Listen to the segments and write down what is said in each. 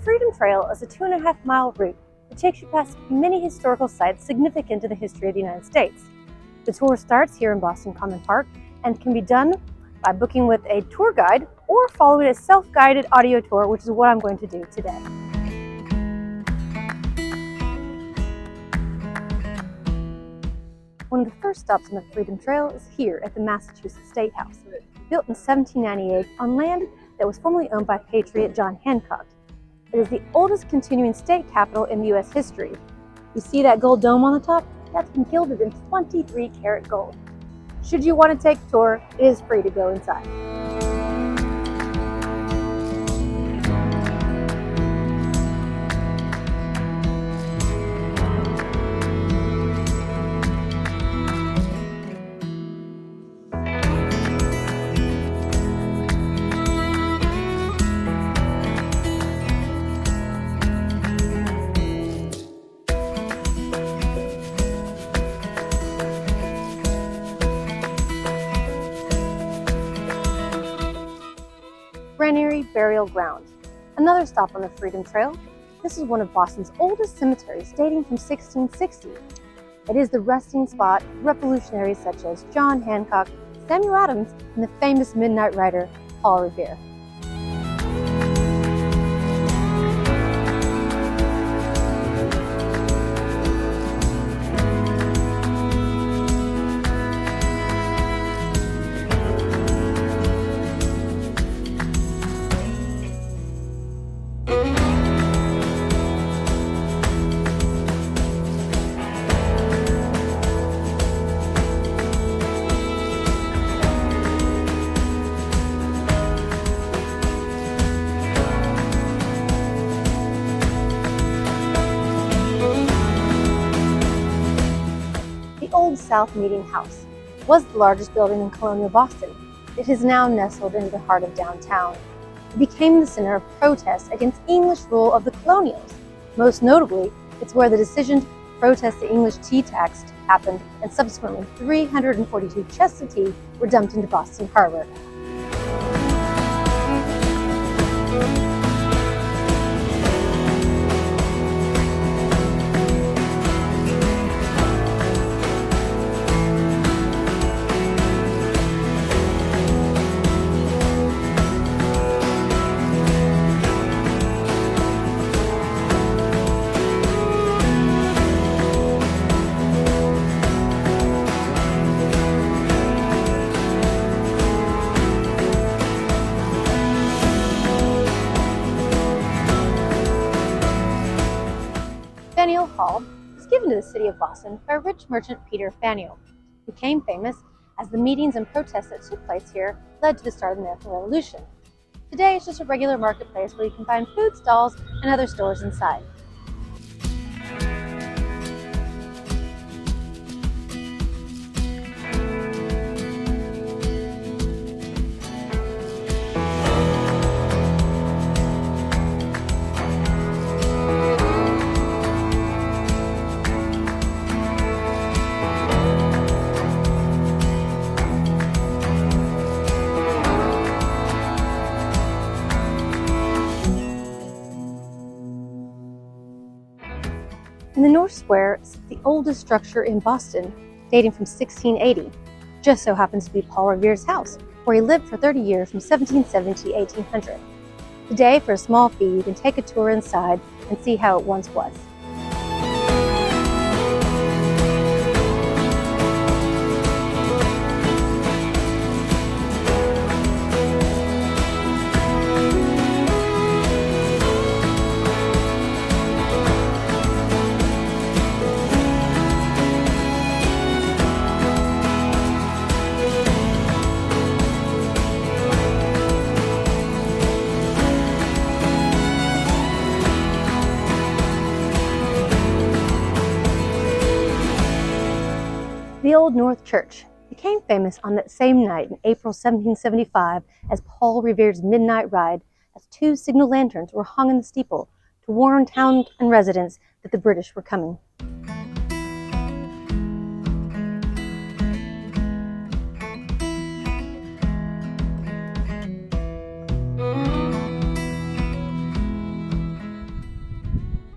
Freedom Trail is a 2.5-mile route that takes you past many historical sites significant to the history of the United States. The tour starts here in Boston Common Park and can be done by booking with a tour guide or following a self-guided audio tour, which is what I'm going to do today. One of the first stops on the Freedom Trail is here at the Massachusetts State House, built in 1798 on land that was formerly owned by Patriot John Hancock. It is the oldest continuing state capitol in U.S. history. You see that gold dome on the top? That's been gilded in 23-karat gold. Should you want to take a tour, it is free to go inside. Granary Burial Ground, another stop on the Freedom Trail. This is one of Boston's oldest cemeteries, dating from 1660. It is the resting spot of revolutionaries such as John Hancock, Samuel Adams, and the famous midnight rider, Paul Revere. Old South Meeting House was the largest building in colonial Boston. It is now nestled in the heart of downtown. It became the center of protest against English rule of the colonials. Most notably, it's where the decision to protest the English tea tax happened, and subsequently 342 chests of tea were dumped into Boston Harbor. Fel Hall was given to the city of Boston by rich merchant Peter Faneuil, who became famous as the meetings and protests that took place here led to the start of the American Revolution. Today, it's just a regular marketplace where you can find food stalls and other stores inside. In the North Square is the oldest structure in Boston, dating from 1680. Just so happens to be Paul Revere's house, where he lived for 30 years from 1770 to 1800. Today, for a small fee, you can take a tour inside and see how it once was. The Old North Church became famous on that same night in April 1775 as Paul Revere's midnight ride, as 2 signal lanterns were hung in the steeple to warn town and residents that the British were coming.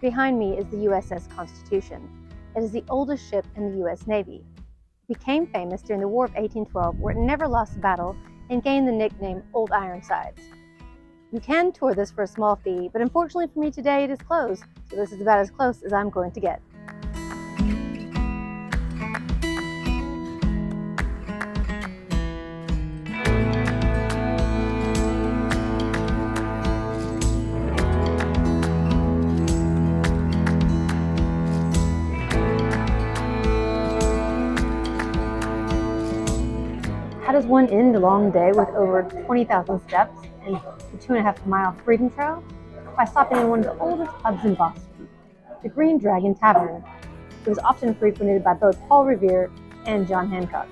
Behind me is the USS Constitution. It is the oldest ship in the U.S. Navy. It became famous during the War of 1812, where it never lost a battle and gained the nickname Old Ironsides. You can tour this for a small fee, but unfortunately for me today it is closed, so this is about as close as I'm going to get. How does one end a long day with over 20,000 steps and the 2.5-mile Freedom Trail? By stopping in one of the oldest pubs in Boston, the Green Dragon Tavern. It was often frequented by both Paul Revere and John Hancock.